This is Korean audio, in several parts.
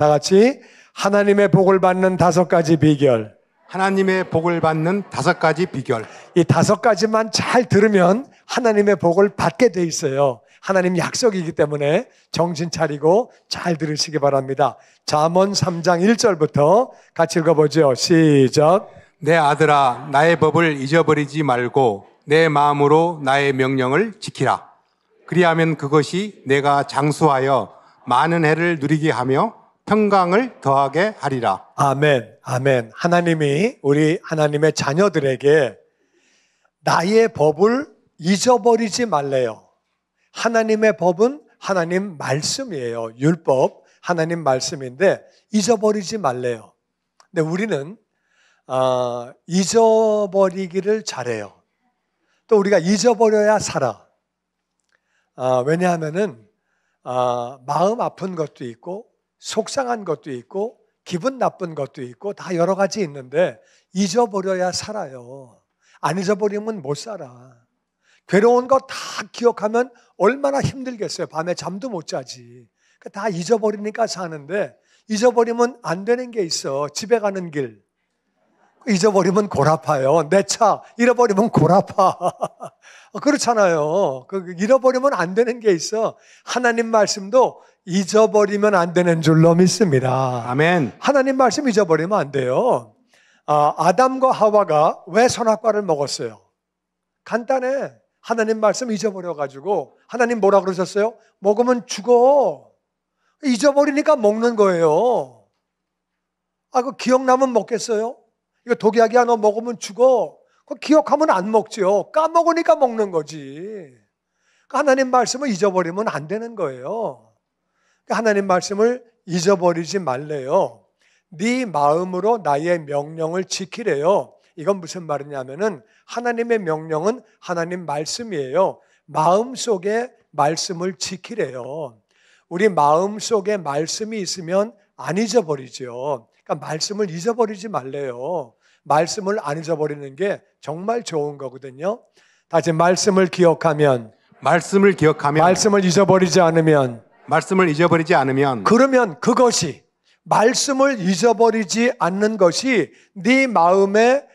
다 같이 하나님의 복을 받는 5가지 비결. 하나님의 복을 받는 5가지 비결. 이 5가지만 잘 들으면 하나님의 복을 받게 돼 있어요. 하나님 약속이기 때문에 정신 차리고 잘 들으시기 바랍니다. 잠언 3장 1절부터 같이 읽어보죠. 시작. 내 아들아, 나의 법을 잊어버리지 말고 내 마음으로 나의 명령을 지키라. 그리하면 그것이 내가 장수하여 많은 해를 누리게 하며 평강을 더하게 하리라. 아멘, 아멘. 하나님이 우리 하나님의 자녀들에게 나의 법을 잊어버리지 말래요. 하나님의 법은 하나님 말씀이에요. 율법, 하나님 말씀인데 잊어버리지 말래요. 근데 우리는 잊어버리기를 잘해요. 또 우리가 잊어버려야 살아. 왜냐하면은 마음 아픈 것도 있고 속상한 것도 있고 기분 나쁜 것도 있고 다 여러 가지 있는데 잊어버려야 살아요. 안 잊어버리면 못 살아. 괴로운 거 다 기억하면 얼마나 힘들겠어요. 밤에 잠도 못 자지. 다 잊어버리니까 사는데 잊어버리면 안 되는 게 있어. 집에 가는 길. 잊어버리면 골 아파요. 내 차 잃어버리면 골 아파. 그렇잖아요. 잃어버리면 안 되는 게 있어. 하나님 말씀도 잊어버리면 안 되는 줄로 믿습니다. 아멘. 하나님 말씀 잊어버리면 안 돼요. 아담과 하와가 왜 선악과를 먹었어요? 간단해. 하나님 말씀 잊어버려가지고 하나님 뭐라 그러셨어요? 먹으면 죽어. 잊어버리니까 먹는 거예요. 그거 기억나면 먹겠어요? 이거 독약이야, 너 먹으면 죽어. 그거 기억하면 안 먹죠. 까먹으니까 먹는 거지. 하나님 말씀을 잊어버리면 안 되는 거예요. 하나님 말씀을 잊어버리지 말래요. 네 마음으로 나의 명령을 지키래요. 이건 무슨 말이냐면은 하나님의 명령은 하나님 말씀이에요. 마음속에 말씀을 지키래요. 우리 마음속에 말씀이 있으면 안 잊어버리죠. 그러니까 말씀을 잊어버리지 말래요. 말씀을 안 잊어버리는 게 정말 좋은 거거든요. 다시 말씀을 기억하면, 말씀을 말씀을 잊어버리지 않으면, 그러면 그것이, 말씀을 잊어버리지 않는 것이 네 마음에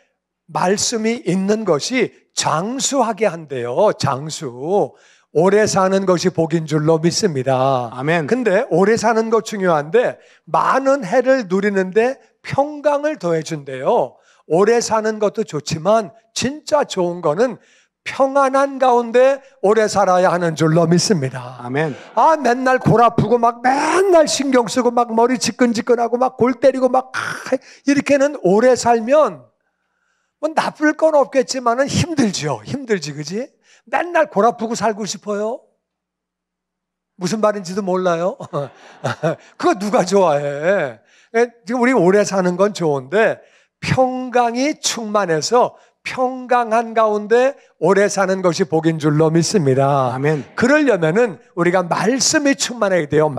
말씀이 있는 것이 장수하게 한대요. 장수. 오래 사는 것이 복인 줄로 믿습니다. 아멘. 근데 오래 사는 것 중요한데 많은 해를 누리는데 평강을 더해준대요. 오래 사는 것도 좋지만 진짜 좋은 거는 평안한 가운데 오래 살아야 하는 줄로 믿습니다. 아멘. 맨날 골 아프고 막 맨날 신경 쓰고 막 머리 지끈지끈하고 막 골 때리고 막 이렇게는 오래 살면 뭐 나쁠 건 없겠지만은 힘들죠. 힘들지, 그지? 맨날 골 아프고 살고 싶어요? 무슨 말인지도 몰라요? 그거 누가 좋아해? 지금 우리 오래 사는 건 좋은데 평강이 충만해서 평강한 가운데 오래 사는 것이 복인 줄로 믿습니다. 아멘. 그러려면은 우리가 말씀이 충만해야 돼요.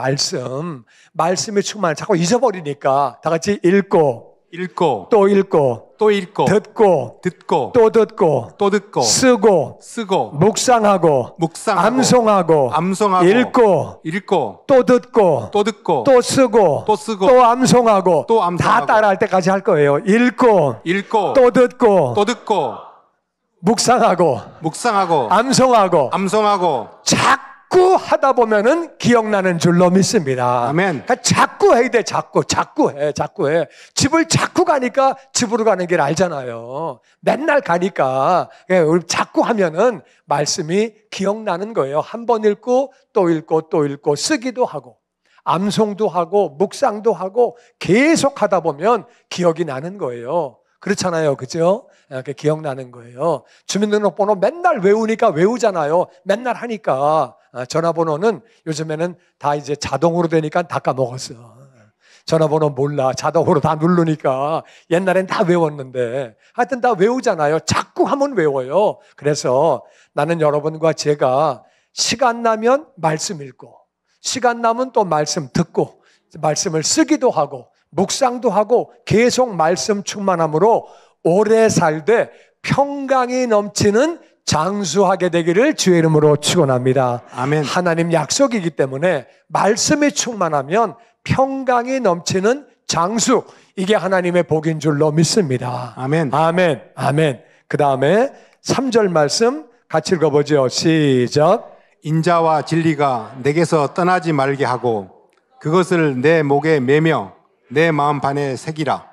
말씀이 충만해. 자꾸 잊어버리니까 다 같이 읽고 또 읽고 듣고 또 듣고 쓰고 묵상하고 암송하고 읽고 또 듣고 또 쓰고 또 암송하고 다 따라할 때까지 할 거예요. 읽고 또 듣고 묵상하고 암송하고 자꾸 하다 보면은 기억나는 줄로 믿습니다. 아멘. 그러니까 자꾸 해야 돼. 자꾸 해. 집을 자꾸 가니까 집으로 가는 길 알잖아요. 맨날 가니까 우리 자꾸 하면은 말씀이 기억나는 거예요. 한 번 읽고 또 읽고 쓰기도 하고 암송도 하고 묵상도 하고 계속 하다 보면 기억이 나는 거예요. 그렇잖아요. 그죠? 이렇게 기억나는 거예요. 주민등록번호 맨날 외우니까 외우잖아요. 맨날 하니까. 전화번호는 요즘에는 다 이제 자동으로 되니까 다 까먹었어. 전화번호 몰라. 자동으로 다 누르니까. 옛날엔 다 외웠는데. 하여튼 다 외우잖아요. 자꾸 하면 외워요. 그래서 나는 여러분과 제가 시간 나면 말씀 읽고, 시간 나면 또 말씀 듣고, 말씀을 쓰기도 하고, 묵상도 하고, 계속 말씀 충만함으로 오래 살되 평강이 넘치는 장수하게 되기를 주의 이름으로 축원합니다. 아멘. 하나님 약속이기 때문에 말씀이 충만하면 평강이 넘치는 장수, 이게 하나님의 복인 줄로 믿습니다. 아멘. 아멘. 아멘. 그 다음에 3절 말씀 같이 읽어보죠. 시작. 인자와 진리가 내게서 떠나지 말게 하고 그것을 내 목에 매며 내 마음판에 새기라.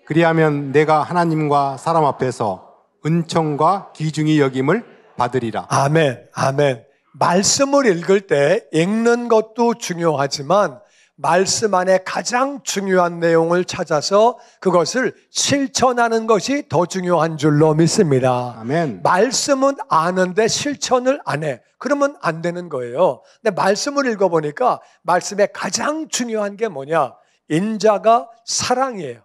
그리하면 내가 하나님과 사람 앞에서 은총과 귀중히 여김을 받으리라. 아멘. 아멘. 말씀을 읽을 때 읽는 것도 중요하지만 말씀 안에 가장 중요한 내용을 찾아서 그것을 실천하는 것이 더 중요한 줄로 믿습니다. 아멘. 말씀은 아는데 실천을 안 해. 그러면 안 되는 거예요. 근데 말씀을 읽어보니까 말씀에 가장 중요한 게 뭐냐? 인자가 사랑이에요.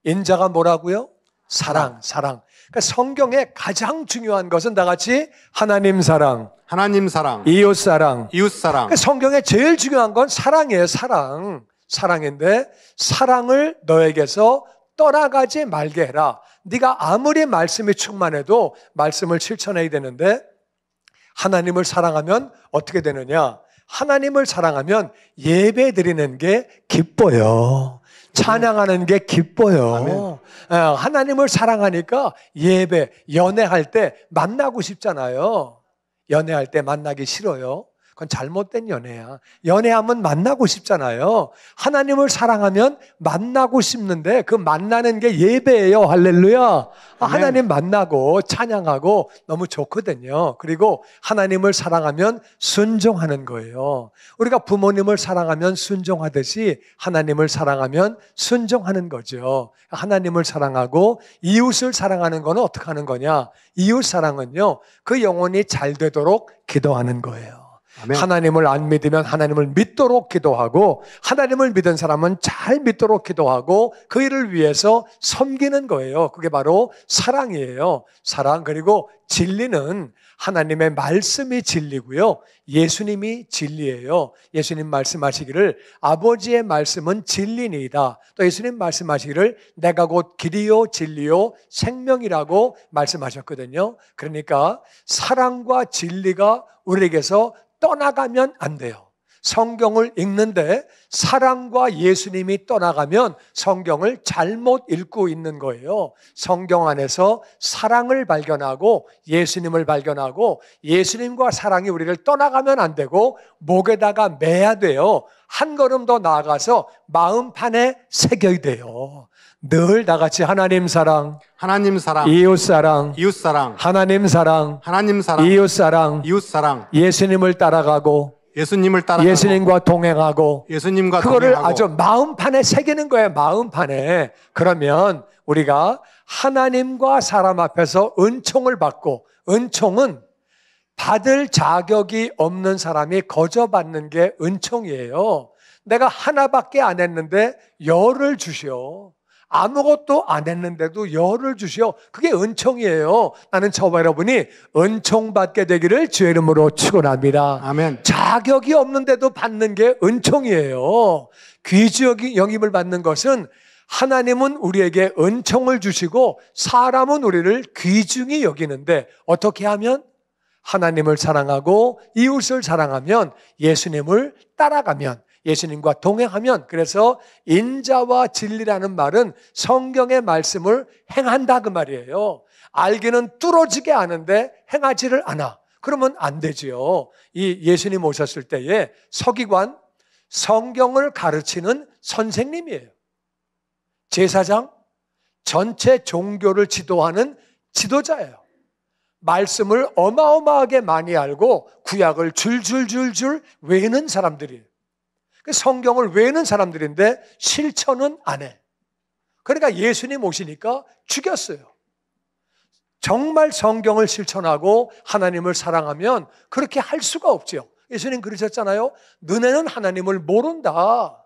인자가 뭐라고요? 사랑. 그러니까 성경에 가장 중요한 것은 다 같이 하나님 사랑, 하나님 사랑, 이웃 사랑. 이웃 사랑. 그러니까 성경에 제일 중요한 건 사랑이에요. 사랑인데 사랑을 너에게서 떠나가지 말게 해라. 네가 아무리 말씀이 충만해도 말씀을 실천해야 되는데 하나님을 사랑하면 어떻게 되느냐? 하나님을 사랑하면 예배 드리는 게 기뻐요. 찬양하는 게 기뻐요. 하나님을 사랑하니까 예배, 연애할 때 만나고 싶잖아요. 연애할 때 만나기 싫어요. 그건 잘못된 연애야. 연애하면 만나고 싶잖아요. 하나님을 사랑하면 만나고 싶는데 그 만나는 게 예배예요. 할렐루야. 하나님 만나고 찬양하고 너무 좋거든요. 그리고 하나님을 사랑하면 순종하는 거예요. 우리가 부모님을 사랑하면 순종하듯이 하나님을 사랑하면 순종하는 거죠. 하나님을 사랑하고 이웃을 사랑하는 거는 어떻게 하는 거냐? 이웃 사랑은요, 그 영혼이 잘 되도록 기도하는 거예요. 아멘. 하나님을 안 믿으면 하나님을 믿도록 기도하고 하나님을 믿은 사람은 잘 믿도록 기도하고 그 일을 위해서 섬기는 거예요. 그게 바로 사랑이에요. 사랑. 그리고 진리는 하나님의 말씀이 진리고요. 예수님이 진리예요. 예수님 말씀하시기를 아버지의 말씀은 진리니이다. 또 예수님 말씀하시기를 내가 곧 길이요 진리요 생명이라고 말씀하셨거든요. 그러니까 사랑과 진리가 우리에게서 떠나가면 안 돼요. 성경을 읽는데 사랑과 예수님이 떠나가면 성경을 잘못 읽고 있는 거예요. 성경 안에서 사랑을 발견하고 예수님을 발견하고 예수님과 사랑이 우리를 떠나가면 안 되고 목에다가 매야 돼요. 한 걸음 더 나아가서 마음판에 새겨야 돼요. 늘 다 같이 하나님 사랑, 하나님 사랑, 이웃 사랑, 이웃 사랑, 하나님 사랑, 하나님 사랑, 이웃 사랑, 이웃 사랑, 예수님을 따라가고 예수님을 따라가고 예수님과 동행하고 예수님과 그거를 동행하고 아주 마음판에 새기는 거예요. 마음판에. 그러면 우리가 하나님과 사람 앞에서 은총을 받고, 은총은 받을 자격이 없는 사람이 거저 받는 게 은총이에요. 내가 하나밖에 안 했는데 열을 주시오. 아무것도 안 했는데도 열을 주시오. 그게 은총이에요. 나는 저와 여러분이 은총 받게 되기를 주의 이름으로 축원합니다. 아멘. 자격이 없는데도 받는 게 은총이에요. 귀주 영임을 받는 것은 하나님은 우리에게 은총을 주시고 사람은 우리를 귀중히 여기는데 어떻게 하면? 하나님을 사랑하고 이웃을 사랑하면 예수님을 따라가면 예수님과 동행하면 그래서 인자와 진리라는 말은 성경의 말씀을 행한다 그 말이에요. 알기는 뚫어지게 아는데 행하지를 않아. 그러면 안 되지요. 이 예수님 오셨을 때에 서기관 성경을 가르치는 선생님이에요. 제사장 전체 종교를 지도하는 지도자예요. 말씀을 어마어마하게 많이 알고 구약을 줄줄줄줄 외우는 사람들이에요. 성경을 외우는 사람들인데 실천은 안 해. 그러니까 예수님 오시니까 죽였어요. 정말 성경을 실천하고 하나님을 사랑하면 그렇게 할 수가 없죠. 예수님 그러셨잖아요. 너네는 하나님을 모른다.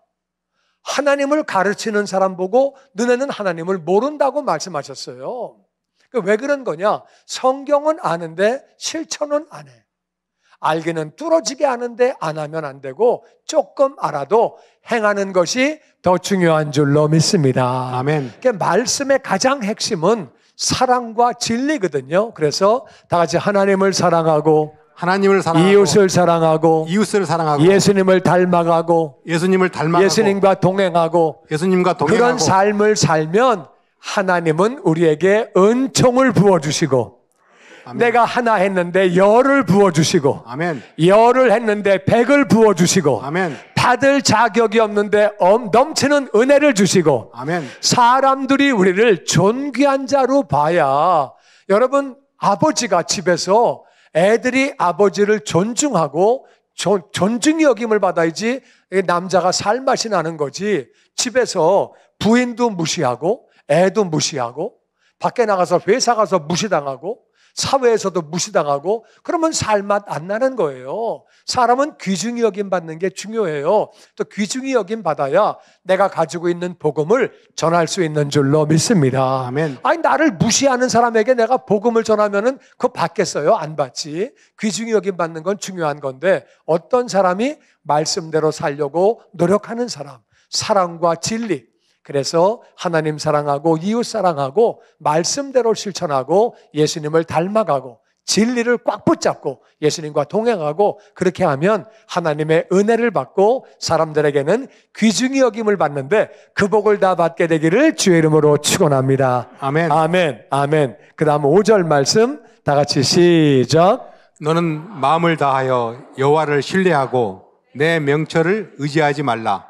하나님을 가르치는 사람 보고 너네는 하나님을 모른다고 말씀하셨어요. 왜 그런 거냐? 성경은 아는데 실천은 안 해. 알기는 뚫어지게 아는데 안 하면 안 되고 조금 알아도 행하는 것이 더 중요한 줄로 믿습니다. 아멘. 그러니까 말씀의 가장 핵심은 사랑과 진리거든요. 그래서 다 같이 하나님을 사랑하고 하나님을 사랑하고 이웃을 사랑하고 이웃을 사랑하고 예수님을 닮아가고 예수님을 닮아가고 예수님과 동행하고 예수님과 그런 동행하고 삶을 살면 하나님은 우리에게 은총을 부어주시고 아멘. 내가 하나 했는데 열을 부어주시고 아멘. 열을 했는데 백을 부어주시고 아멘. 받을 자격이 없는데 넘치는 은혜를 주시고 아멘. 사람들이 우리를 존귀한 자로 봐야 여러분 아버지가 집에서 애들이 아버지를 존중하고 존중의 여김을 받아야지 남자가 살맛이 나는 거지 집에서 부인도 무시하고 애도 무시하고 밖에 나가서 회사 가서 무시당하고 사회에서도 무시당하고 그러면 살맛 안 나는 거예요. 사람은 귀중히 여김 받는 게 중요해요. 또 귀중히 여김 받아야 내가 가지고 있는 복음을 전할 수 있는 줄로 믿습니다. 아멘. 아니 나를 무시하는 사람에게 내가 복음을 전하면은 그거 받겠어요? 안 받지. 귀중히 여김 받는 건 중요한 건데 어떤 사람이 말씀대로 살려고 노력하는 사람, 사랑과 진리 그래서 하나님 사랑하고 이웃 사랑하고 말씀대로 실천하고 예수님을 닮아가고 진리를 꽉 붙잡고 예수님과 동행하고 그렇게 하면 하나님의 은혜를 받고 사람들에게는 귀중히 여김을 받는데 그 복을 다 받게 되기를 주의 이름으로 축원합니다. 아멘. 아멘. 아멘. 그 다음 5절 말씀 다 같이 시작. 너는 마음을 다하여 여호와를 신뢰하고 내 명철을 의지하지 말라.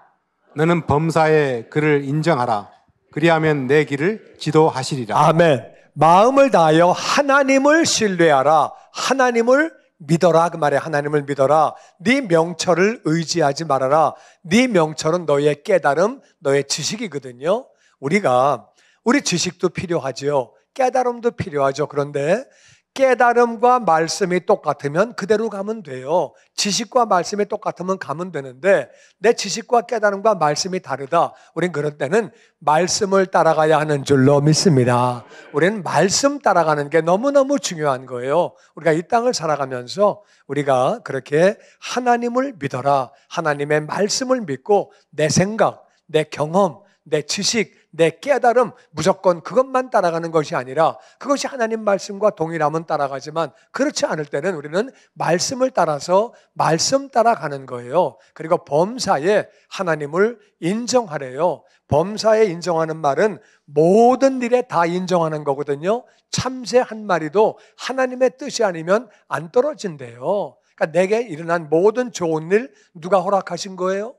너는 범사에 그를 인정하라. 그리하면 내 길을 지도하시리라. 아멘. 마음을 다하여 하나님을 신뢰하라. 하나님을 믿어라. 그 말에 하나님을 믿어라. 네 명철을 의지하지 말아라. 네 명철은 너의 깨달음, 너의 지식이거든요. 우리 지식도 필요하죠. 깨달음도 필요하죠. 그런데 깨달음과 말씀이 똑같으면 그대로 가면 돼요. 지식과 말씀이 똑같으면 가면 되는데 내 지식과 깨달음과 말씀이 다르다. 우린 그럴 때는 말씀을 따라가야 하는 줄로 믿습니다. 우리는 말씀 따라가는 게 너무너무 중요한 거예요. 우리가 이 땅을 살아가면서 우리가 그렇게 하나님을 믿어라. 하나님의 말씀을 믿고 내 생각, 내 경험, 내 지식, 내 깨달음 무조건 그것만 따라가는 것이 아니라 그것이 하나님 말씀과 동일하면 따라가지만 그렇지 않을 때는 우리는 말씀을 따라서 말씀 따라가는 거예요. 그리고 범사에 하나님을 인정하래요. 범사에 인정하는 말은 모든 일에 다 인정하는 거거든요. 참새 한 마리도 하나님의 뜻이 아니면 안 떨어진대요. 그러니까 내게 일어난 모든 좋은 일 누가 허락하신 거예요?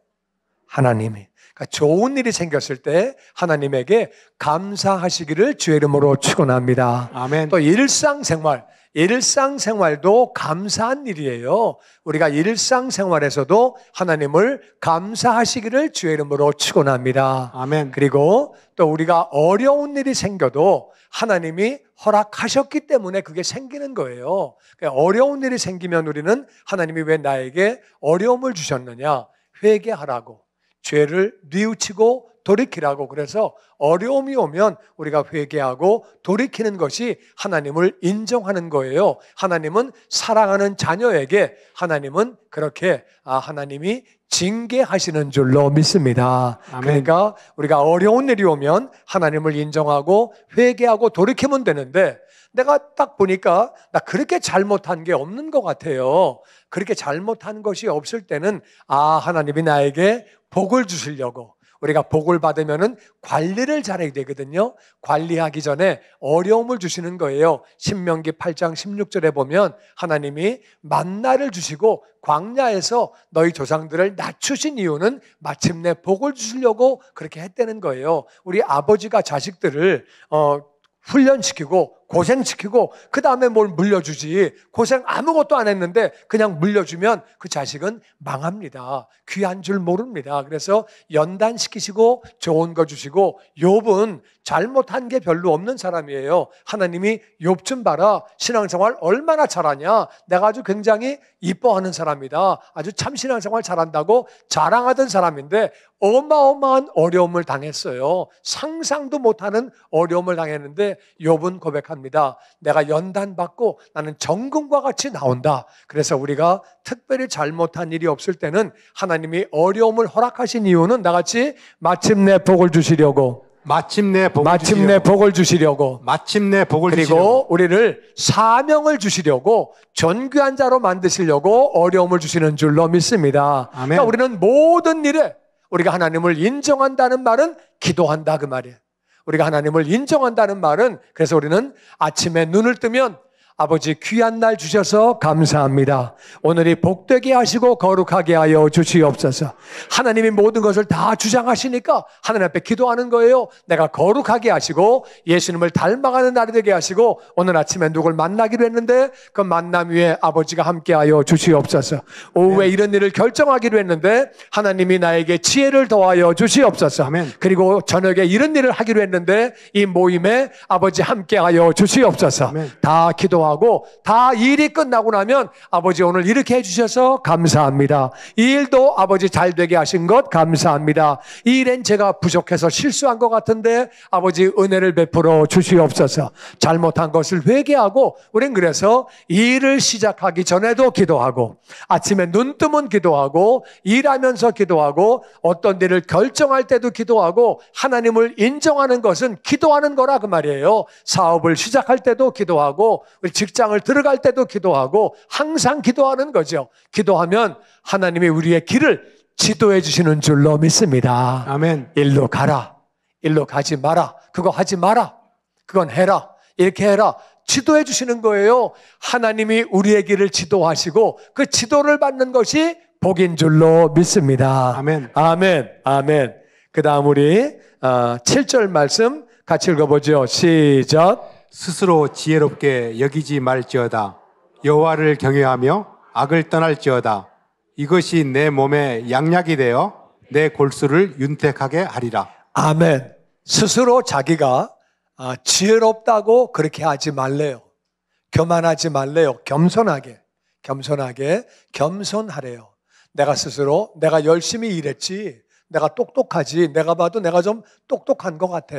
하나님이. 그러니까 좋은 일이 생겼을 때 하나님에게 감사하시기를 주의 이름으로 축원합니다. 아멘. 또 일상생활도 감사한 일이에요. 우리가 일상생활에서도 하나님을 감사하시기를 주의 이름으로 축원합니다. 아멘. 그리고 또 우리가 어려운 일이 생겨도 하나님이 허락하셨기 때문에 그게 생기는 거예요. 그러니까 어려운 일이 생기면 우리는 하나님이 왜 나에게 어려움을 주셨느냐? 회개하라고. 죄를 뉘우치고 돌이키라고. 그래서 어려움이 오면 우리가 회개하고 돌이키는 것이 하나님을 인정하는 거예요. 하나님은 사랑하는 자녀에게 하나님은 그렇게 하나님이 징계하시는 줄로 믿습니다. 아멘. 그러니까 우리가 어려운 일이 오면 하나님을 인정하고 회개하고 돌이키면 되는데 내가 딱 보니까 나 그렇게 잘못한 게 없는 것 같아요. 그렇게 잘못한 것이 없을 때는 하나님이 나에게 복을 주시려고 우리가 복을 받으면은 관리를 잘해야 되거든요. 관리하기 전에 어려움을 주시는 거예요. 신명기 8장 16절에 보면 하나님이 만나를 주시고 광야에서 너희 조상들을 낮추신 이유는 마침내 복을 주시려고 그렇게 했다는 거예요. 우리 아버지가 자식들을 훈련시키고 고생시키고 그 다음에 뭘 물려주지 고생 아무것도 안 했는데 그냥 물려주면 그 자식은 망합니다. 귀한 줄 모릅니다. 그래서 연단시키시고 좋은 거 주시고 욥은 잘못한 게 별로 없는 사람이에요. 하나님이 욥 좀 봐라. 신앙생활 얼마나 잘하냐. 내가 아주 굉장히 이뻐하는 사람이다. 아주 참 신앙생활 잘한다고 자랑하던 사람인데 어마어마한 어려움을 당했어요. 상상도 못하는 어려움을 당했는데 욥은 고백합니다. 내가 연단받고 나는 정금과 같이 나온다. 그래서 우리가 특별히 잘못한 일이 없을 때는 하나님이 어려움을 허락하신 이유는 나같이 마침내 복을 주시려고 마침내 복을 마침내 주시려고. 복을 주시려고 마침내 복을 주시려고. 그리고 우리를 사명을 주시려고 존귀한 자로 만드시려고 어려움을 주시는 줄로 믿습니다. 아멘. 그러니까 우리는 모든 일에 우리가 하나님을 인정한다는 말은 기도한다 그 말이에요. 우리가 하나님을 인정한다는 말은 그래서 우리는 아침에 눈을 뜨면 아버지 귀한 날 주셔서 감사합니다. 오늘이 복되게 하시고 거룩하게 하여 주시옵소서. 하나님이 모든 것을 다 주장하시니까 하나님 앞에 기도하는 거예요. 내가 거룩하게 하시고 예수님을 닮아가는 날이 되게 하시고 오늘 아침에 누굴 만나기로 했는데 그 만남 위에 아버지가 함께하여 주시옵소서. 오후에 이런 일을 결정하기로 했는데 하나님이 나에게 지혜를 더하여 주시옵소서. 아멘. 그리고 저녁에 이런 일을 하기로 했는데 이 모임에 아버지 함께하여 주시옵소서. 아멘. 다 기도하고 다 일이 끝나고 나면 아버지 오늘 이렇게 해주셔서 감사합니다. 이 일도 아버지 잘 되게 하신 것 감사합니다. 이 일엔 제가 부족해서 실수한 것 같은데 아버지 은혜를 베풀어 주시옵소서. 잘못한 것을 회개하고 우린 그래서 이 일을 시작하기 전에도 기도하고 아침에 눈 뜨면 기도하고 일하면서 기도하고 어떤 일을 결정할 때도 기도하고 하나님을 인정하는 것은 기도하는 거라 그 말이에요. 사업을 시작할 때도 기도하고 직장을 들어갈 때도 기도하고 항상 기도하는 거죠. 기도하면 하나님이 우리의 길을 지도해 주시는 줄로 믿습니다. 아멘. 일로 가라. 일로 가지 마라. 그거 하지 마라. 그건 해라. 이렇게 해라. 지도해 주시는 거예요. 하나님이 우리의 길을 지도하시고 그 지도를 받는 것이 복인 줄로 믿습니다. 아멘. 아멘. 아멘. 그 다음 우리 7절 말씀 같이 읽어보죠. 시작. 스스로 지혜롭게 여기지 말지어다. 여호와를 경외하며 악을 떠날지어다. 이것이 내 몸에 양약이 되어 내 골수를 윤택하게 하리라. 아멘. 스스로 자기가 지혜롭다고 그렇게 하지 말래요. 교만하지 말래요. 겸손하게 겸손하래요. 내가 스스로 내가 열심히 일했지, 내가 똑똑하지, 내가 봐도 내가 좀 똑똑한 것 같아.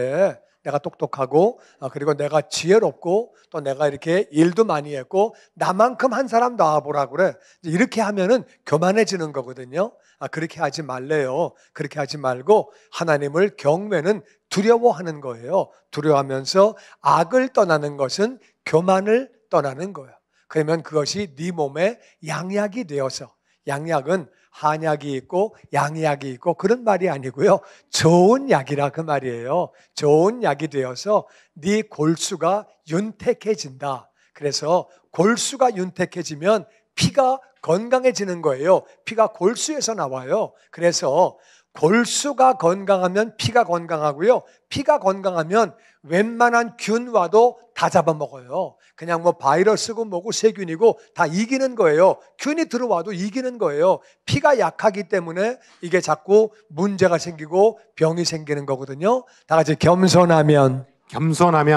내가 똑똑하고 그리고 내가 지혜롭고 또 내가 이렇게 일도 많이 했고 나만큼 한 사람 나와보라고 그래. 이렇게 하면은 교만해지는 거거든요. 그렇게 하지 말래요. 그렇게 하지 말고 하나님을 경외는 두려워하는 거예요. 두려워하면서 악을 떠나는 것은 교만을 떠나는 거예요. 그러면 그것이 네 몸에 양약이 되어서, 양약은 한약이 있고 양약이 있고 그런 말이 아니고요. 좋은 약이라 그 말이에요. 좋은 약이 되어서 네 골수가 윤택해진다. 그래서 골수가 윤택해지면 피가 건강해지는 거예요. 피가 골수에서 나와요. 그래서 골수가 건강하면 피가 건강하고요. 피가 건강하면 웬만한 균와도 다 잡아먹어요. 그냥 뭐 바이러스고 뭐고 세균이고 다 이기는 거예요. 균이 들어와도 이기는 거예요. 피가 약하기 때문에 이게 자꾸 문제가 생기고 병이 생기는 거거든요. 다 같이 겸손하면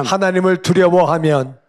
하나님을 두려워하면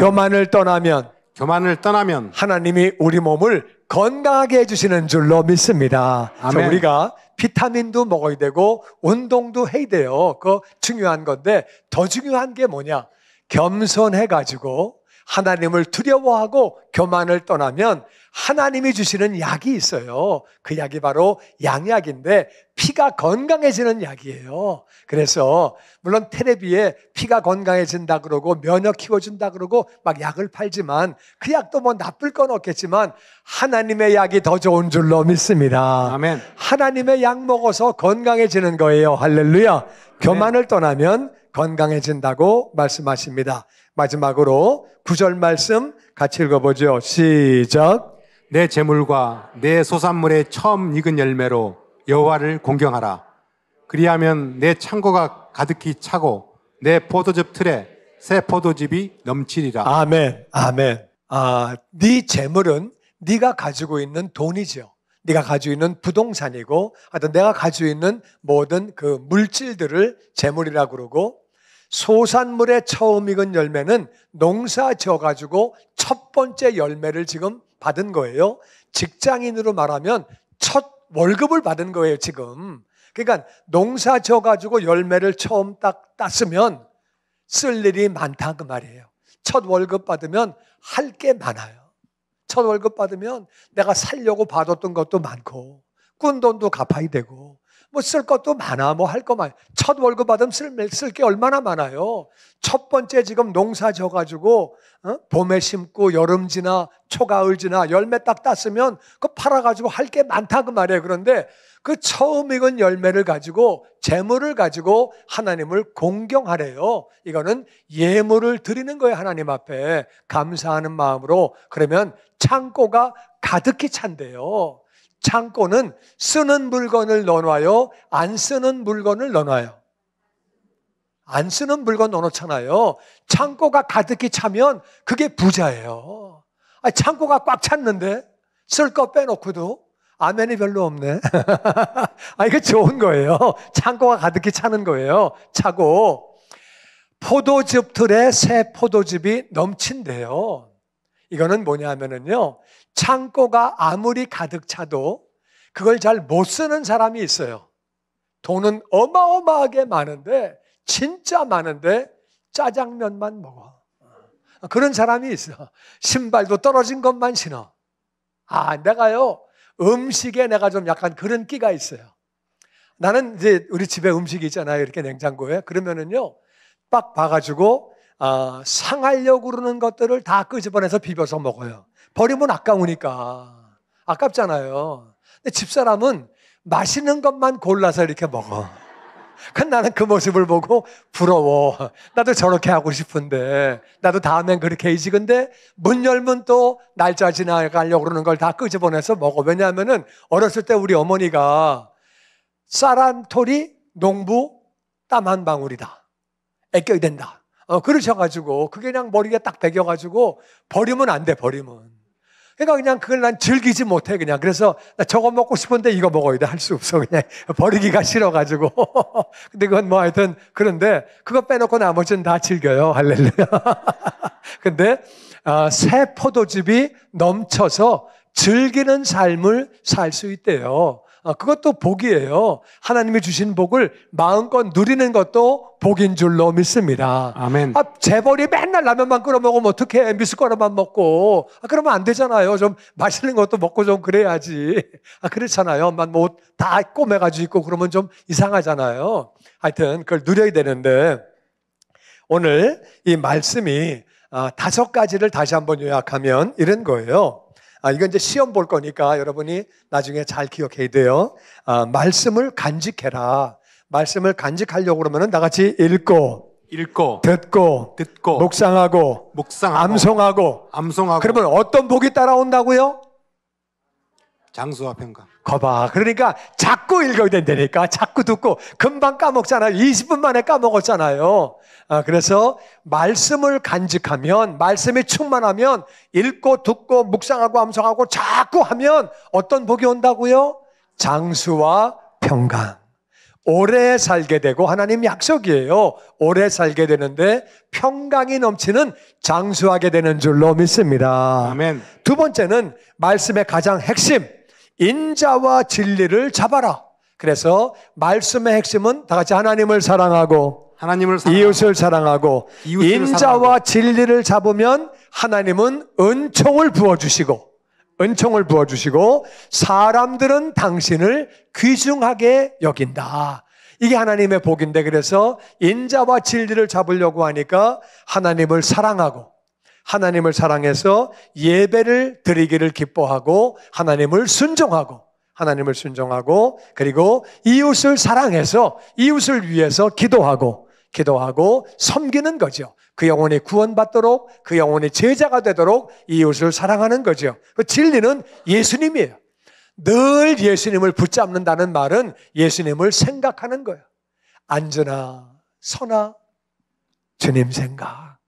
교만을 떠나면 하나님이 우리 몸을 건강하게 해주시는 줄로 믿습니다. 아멘. 우리가 비타민도 먹어야 되고 운동도 해야 돼요. 그거 중요한 건데 더 중요한 게 뭐냐? 겸손해가지고 하나님을 두려워하고 교만을 떠나면 하나님이 주시는 약이 있어요. 그 약이 바로 양약인데 피가 건강해지는 약이에요. 그래서 물론 텔레비에 피가 건강해진다 그러고 면역 키워준다 그러고 막 약을 팔지만 그 약도 뭐 나쁠 건 없겠지만 하나님의 약이 더 좋은 줄로 믿습니다. 아멘. 하나님의 약 먹어서 건강해지는 거예요. 할렐루야. 교만을 떠나면 건강해진다고 말씀하십니다. 마지막으로 9절 말씀 같이 읽어보죠. 시작. 내 재물과 내 소산물의 처음 익은 열매로 여호와를 공경하라. 그리하면 내 창고가 가득히 차고 내 포도즙 틀에 새 포도즙이 넘치리라. 아멘. 아멘. 네 재물은 네가 가지고 있는 돈이죠. 네가 가지고 있는 부동산이고 하여튼 내가 가지고 있는 모든 그 물질들을 재물이라고 그러고 소산물의 처음 익은 열매는 농사 지어가지고 첫 번째 열매를 지금 받은 거예요. 직장인으로 말하면 첫 월급을 받은 거예요, 지금. 그러니까 농사 지어가지고 열매를 처음 딱 땄으면 쓸 일이 많다 그 말이에요. 첫 월급 받으면 할 게 많아요. 첫 월급 받으면 내가 살려고 받았던 것도 많고 꾼 돈도 갚아야 되고 뭐 쓸 것도 많아. 뭐 할 거 많아. 첫 월급 받으면 쓸 게 얼마나 많아요. 첫 번째 지금 농사 져가지고 봄에 심고 여름 지나 초가을 지나 열매 딱 땄으면 그거 팔아가지고 할 게 많다 그 말이에요. 그런데 그 처음 익은 열매를 가지고 재물을 가지고 하나님을 공경하래요. 이거는 예물을 드리는 거예요. 하나님 앞에 감사하는 마음으로. 그러면 창고가 가득히 찬대요. 창고는 쓰는 물건을 넣어놔요? 안 쓰는 물건을 넣어놔요? 안 쓰는 물건 넣어놓잖아요. 창고가 가득히 차면 그게 부자예요. 창고가 꽉 찼는데 쓸 거 빼놓고도 아멘이 별로 없네. 이거 좋은 거예요. 창고가 가득히 차는 거예요. 차고 포도즙 틀에 새 포도즙이 넘친대요. 이거는 뭐냐 하면은요, 창고가 아무리 가득 차도 그걸 잘 못 쓰는 사람이 있어요. 돈은 어마어마하게 많은데, 진짜 많은데 짜장면만 먹어. 그런 사람이 있어. 신발도 떨어진 것만 신어. 내가요, 음식에 내가 좀 약간 그런 끼가 있어요. 나는 이제 우리 집에 음식이 있잖아요. 이렇게 냉장고에. 그러면은요, 딱 봐가지고 상하려고 그러는 것들을 다 끄집어내서 비벼서 먹어요. 버리면 아까우니까. 아깝잖아요. 근데 집사람은 맛있는 것만 골라서 이렇게 먹어. 나는 그 모습을 보고 부러워. 나도 저렇게 하고 싶은데, 나도 다음엔 그렇게 해야지. 근데 문 열면 또 날짜 지나가려고 그러는 걸 다 끄집어내서 먹어. 왜냐하면은 어렸을 때 우리 어머니가 쌀 한 톨이 농부 땀 한 방울이다. 애껴야 된다. 그러셔가지고 그게 그냥 머리에 딱 배겨가지고 버리면 안 돼, 버리면. 그러니까 그냥 그걸 난 즐기지 못해, 그냥. 그래서 나 저거 먹고 싶은데 이거 먹어야 돼. 할 수 없어. 그냥 버리기가 싫어가지고. 근데 그건 뭐 하여튼 그런데 그거 빼놓고 나머지는 다 즐겨요. 할렐루야. 근데 새 포도즙이 넘쳐서 즐기는 삶을 살 수 있대요. 그것도 복이에요. 하나님이 주신 복을 마음껏 누리는 것도 복인 줄로 믿습니다. 아멘. 재벌이 맨날 라면만 끓여 먹으면 어떡해. 미숫가루만 먹고. 그러면 안 되잖아요. 좀 맛있는 것도 먹고 좀 그래야지. 그렇잖아요. 뭐 다 꼬매가지고 있고 그러면 좀 이상하잖아요. 하여튼 그걸 누려야 되는데, 오늘 이 말씀이 5가지를 다시 한번 요약하면 이런 거예요. 이건 이제 시험 볼 거니까 여러분이 나중에 잘 기억해야 돼요. 말씀을 간직해라. 말씀을 간직하려고 그러면 나같이 읽고, 듣고, 묵상하고, 암송하고. 그러면 어떤 복이 따라온다고요? 장수와 평강. 거봐. 그러니까 자꾸 읽어야 된다니까. 자꾸 듣고. 금방 까먹잖아요. 20분 만에 까먹었잖아요. 그래서 말씀을 간직하면, 말씀이 충만하면 읽고 듣고 묵상하고 암송하고 자꾸 하면 어떤 복이 온다고요? 장수와 평강. 오래 살게 되고, 하나님 약속이에요. 오래 살게 되는데 평강이 넘치는 장수하게 되는 줄로 믿습니다. 아멘. 두 번째는 말씀의 가장 핵심, 인자와 진리를 잡아라. 그래서 말씀의 핵심은 다 같이 하나님을 사랑하고 이웃을 사랑하고 인자와 진리를 잡으면 하나님은 은총을 부어주시고 사람들은 당신을 귀중하게 여긴다. 이게 하나님의 복인데, 그래서 인자와 진리를 잡으려고 하니까 하나님을 사랑해서 예배를 드리기를 기뻐하고 하나님을 순종하고 그리고 이웃을 사랑해서 이웃을 위해서 기도하고 섬기는 거죠. 그 영혼이 구원받도록, 그 영혼이 제자가 되도록 이웃을 사랑하는 거죠. 그 진리는 예수님이에요. 늘 예수님을 붙잡는다는 말은 예수님을 생각하는 거예요. 앉으나 서나 주님 생각.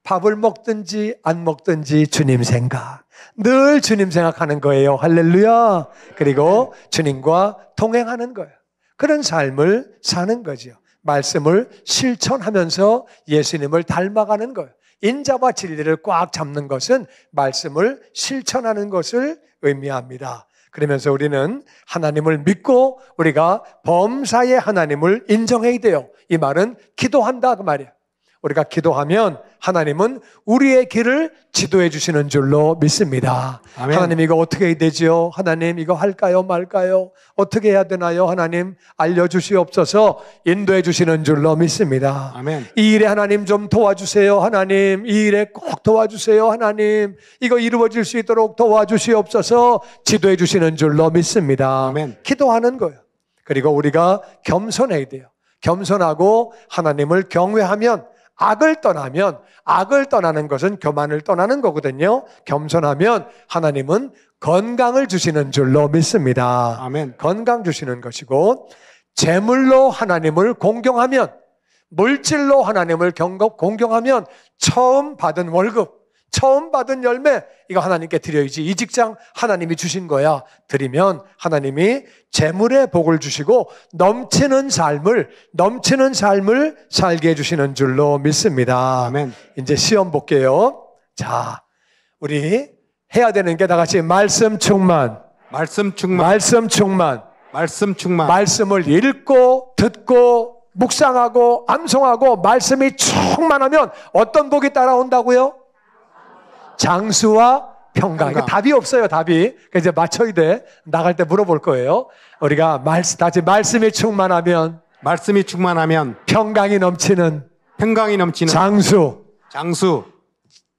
밥을 먹든지 안 먹든지 주님 생각. 늘 주님 생각하는 거예요. 할렐루야. 그리고 주님과 동행하는 거예요. 그런 삶을 사는 거죠. 말씀을 실천하면서 예수님을 닮아가는 거예요. 인자와 진리를 꽉 잡는 것은 말씀을 실천하는 것을 의미합니다. 그러면서 우리는 하나님을 믿고 우리가 범사의 하나님을 인정해야 돼요. 이 말은 기도한다 그 말이에요. 우리가 기도하면 하나님은 우리의 길을 지도해 주시는 줄로 믿습니다. 아멘. 하나님 이거 어떻게 해야 되죠? 하나님 이거 할까요 말까요? 어떻게 해야 되나요? 하나님 알려주시옵소서 인도해 주시는 줄로 믿습니다. 아멘. 이 일에 하나님 좀 도와주세요. 하나님 이 일에 꼭 도와주세요. 하나님 이거 이루어질 수 있도록 도와주시옵소서 지도해 주시는 줄로 믿습니다. 아멘. 기도하는 거예요. 그리고 우리가 겸손해야 돼요. 겸손하고 하나님을 경외하면 악을 떠나는 것은 교만을 떠나는 거거든요. 겸손하면 하나님은 건강을 주시는 줄로 믿습니다. 아멘. 건강 주시는 것이고 재물로 하나님을 공경하면 물질로 하나님을 공경하면 처음 받은 월급 처음 받은 열매 이거 하나님께 드려야지. 이 직장 하나님이 주신 거야. 드리면 하나님이 재물의 복을 주시고 넘치는 삶을 살게 해주시는 줄로 믿습니다. 아멘. 이제 시험 볼게요. 자, 우리 해야 되는 게 다 같이 말씀 충만. 말씀 충만. 말씀 충만. 말씀 충만. 말씀을 읽고 듣고 묵상하고 암송하고 말씀이 충만하면 어떤 복이 따라온다고요? 장수와 평강. 평강. 답이 없어요, 답이. 이제 맞춰야 돼. 나갈 때 물어볼 거예요. 우리가 다시 말씀이 충만하면 말씀이 충만하면 평강이 넘치는 평강이 넘치는 장수.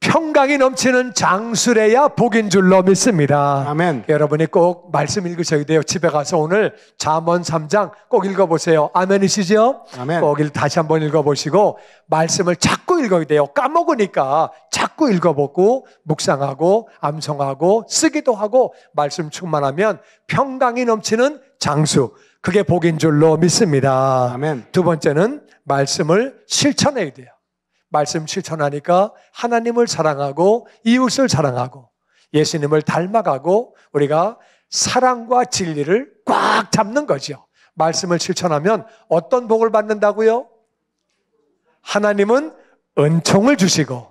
평강이 넘치는 장수래야 복인 줄로 믿습니다. 아멘. 여러분이 꼭 말씀 읽으셔야 돼요. 집에 가서 오늘 잠언 3장 꼭 읽어보세요. 아멘이시죠? 아멘. 꼭 다시 한번 읽어보시고 말씀을 자꾸 읽어야 돼요. 까먹으니까 자꾸 읽어보고 묵상하고 암송하고 쓰기도 하고 말씀 충만하면 평강이 넘치는 장수. 그게 복인 줄로 믿습니다. 아멘. 두 번째는 말씀을 실천해야 돼요. 말씀 실천하니까 하나님을 사랑하고 이웃을 사랑하고 예수님을 닮아가고 우리가 사랑과 진리를 꽉 잡는 거죠. 말씀을 실천하면 어떤 복을 받는다고요? 하나님은 은총을 주시고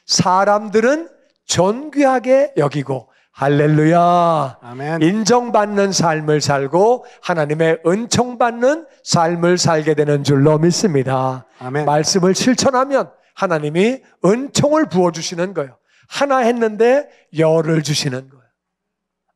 사람들은 존귀하게 여기고 할렐루야. 아멘. 인정받는 삶을 살고 하나님의 은총받는 삶을 살게 되는 줄로 믿습니다. 아멘. 말씀을 실천하면 하나님이 은총을 부어주시는 거예요. 하나 했는데 열을 주시는 거예요.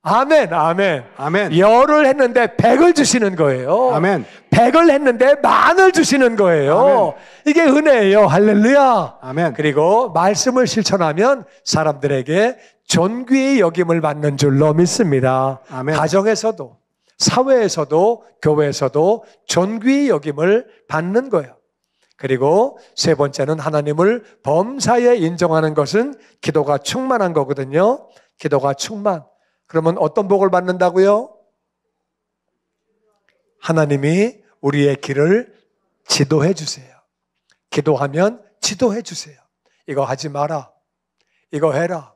아멘, 아멘. 아멘. 열을 했는데 100을 주시는 거예요. 아멘. 100을 했는데 만을 주시는 거예요. 아멘. 이게 은혜예요. 할렐루야. 아멘. 그리고 말씀을 실천하면 사람들에게 존귀의 여김을 받는 줄로 믿습니다. 아멘. 가정에서도 사회에서도 교회에서도 존귀의 여김을 받는 거예요. 그리고 세 번째는 하나님을 범사에 인정하는 것은 기도가 충만한 거거든요. 기도가 충만. 그러면 어떤 복을 받는다고요? 하나님이 우리의 길을 지도해 주세요. 기도하면 지도해 주세요. 이거 하지 마라. 이거 해라.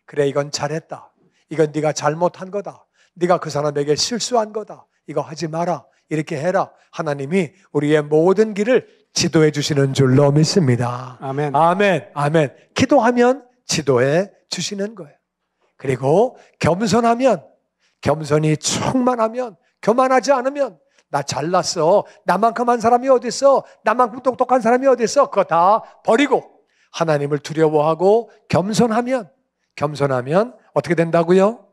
그래, 이건 잘했다. 이건 네가 잘못한 거다. 네가 그 사람에게 실수한 거다. 이거 하지 마라. 이렇게 해라. 하나님이 우리의 모든 길을 지도해 주시는 줄로 믿습니다. 아멘. 아멘. 아멘. 기도하면 지도해 주시는 거예요. 그리고 겸손하면, 겸손이 충만하면, 교만하지 않으면 나 잘났어. 나만큼 한 사람이 어디 있어? 나만큼 똑똑한 사람이 어디 있어? 그거 다 버리고 하나님을 두려워하고 겸손하면 어떻게 된다고요?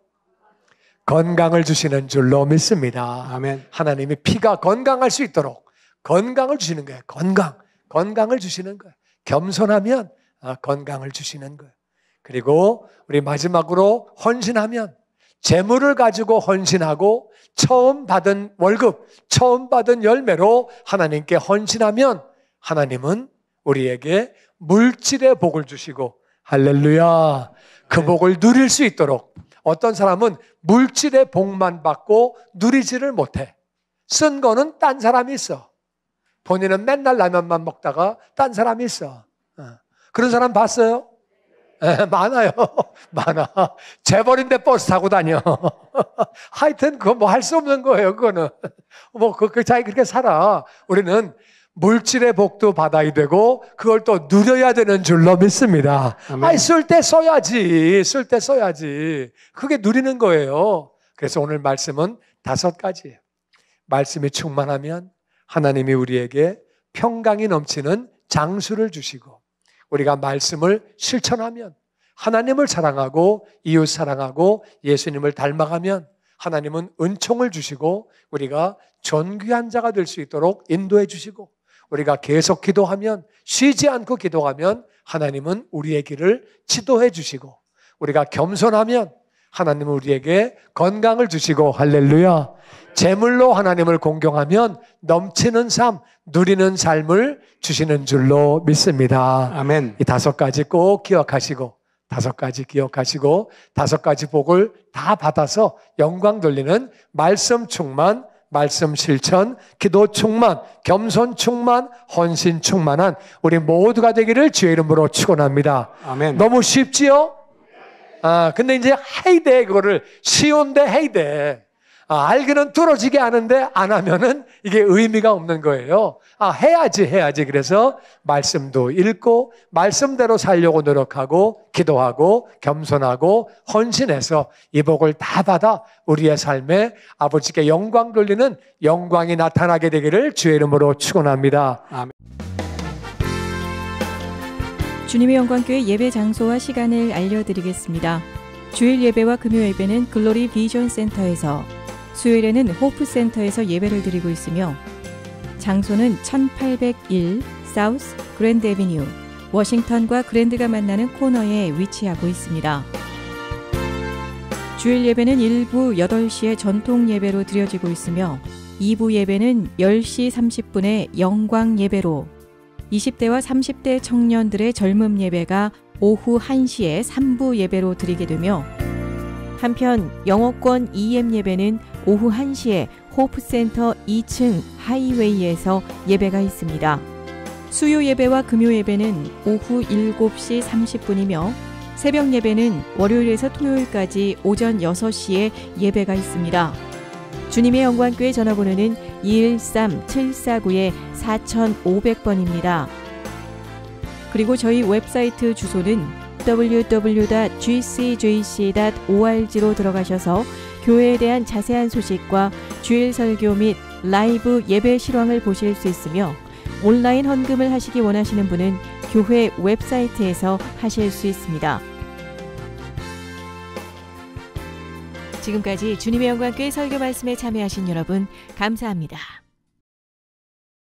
건강을 주시는 줄로 믿습니다. 아멘. 하나님이 피가 건강할 수 있도록 건강을 주시는 거예요. 건강을 주시는 거예요. 겸손하면 건강을 주시는 거예요. 그리고 우리 마지막으로 헌신하면 재물을 가지고 헌신하고 처음 받은 월급, 처음 받은 열매로 하나님께 헌신하면 하나님은 우리에게 물질의 복을 주시고 할렐루야. 그 복을 누릴 수 있도록 어떤 사람은 물질의 복만 받고 누리지를 못해. 쓴 거는 딴 사람이 있어. 본인은 맨날 라면만 먹다가 딴 사람이 있어. 그런 사람 봤어요? 많아요. 많아. 재벌인데 버스 타고 다녀. 하여튼 그거 뭐 할 수 없는 거예요. 그거는 그 자기 그렇게 살아. 우리는 물질의 복도 받아야 되고 그걸 또 누려야 되는 줄로 믿습니다. 쓸 때 써야지. 쓸 때 써야지. 그게 누리는 거예요. 그래서 오늘 말씀은 5가지예요. 말씀이 충만하면 하나님이 우리에게 평강이 넘치는 장수를 주시고 우리가 말씀을 실천하면 하나님을 사랑하고 이웃 사랑하고 예수님을 닮아가면 하나님은 은총을 주시고 우리가 존귀한 자가 될 수 있도록 인도해 주시고 우리가 계속 기도하면 쉬지 않고 기도하면 하나님은 우리의 길을 지도해 주시고 우리가 겸손하면 하나님은 우리에게 건강을 주시고 할렐루야. 제물로 하나님을 공경하면 넘치는 삶, 누리는 삶을 주시는 줄로 믿습니다. 아멘. 이 5가지 꼭 기억하시고 5가지 기억하시고 5가지 복을 다 받아서 영광 돌리는 말씀 충만, 말씀 실천, 기도 충만, 겸손 충만, 헌신 충만한 우리 모두가 되기를 주의 이름으로 축원합니다. 아멘. 너무 쉽지요? 근데 이제 해야 돼. 그거를 쉬운데 해야 돼. 알기는 뚫어지게 하는데 안 하면은 이게 의미가 없는 거예요. 해야지. 그래서 말씀도 읽고 말씀대로 살려고 노력하고 기도하고 겸손하고 헌신해서 이 복을 다 받아 우리의 삶에 아버지께 영광 돌리는 영광이 나타나게 되기를 주의 이름으로 축원합니다. 아멘. 주님의 영광교회 예배 장소와 시간을 알려드리겠습니다. 주일 예배와 금요 예배는 글로리 비전 센터에서, 수요일에는 호프 센터에서 예배를 드리고 있으며 장소는 1801 사우스 그랜드 애비뉴 워싱턴과 그랜드가 만나는 코너에 위치하고 있습니다. 주일 예배는 1부 8시에 전통 예배로 드려지고 있으며 2부 예배는 10시 30분에 영광 예배로, 20대와 30대 청년들의 젊음 예배가 오후 1시에 3부 예배로 드리게 되며 한편 영어권 EM 예배는 오후 1시에 호프센터 2층 하이웨이에서 예배가 있습니다. 수요 예배와 금요 예배는 오후 7시 30분이며 새벽 예배는 월요일에서 토요일까지 오전 6시에 예배가 있습니다. 주님의 영광교회 전화번호는 213-749-4500번입니다. 그리고 저희 웹사이트 주소는 www.gcjc.org로 들어가셔서 교회에 대한 자세한 소식과 주일 설교 및 라이브 예배 실황을 보실 수 있으며 온라인 헌금을 하시기 원하시는 분은 교회 웹사이트에서 하실 수 있습니다. 지금까지 주님의 영광교회 설교 말씀에 참여하신 여러분 감사합니다.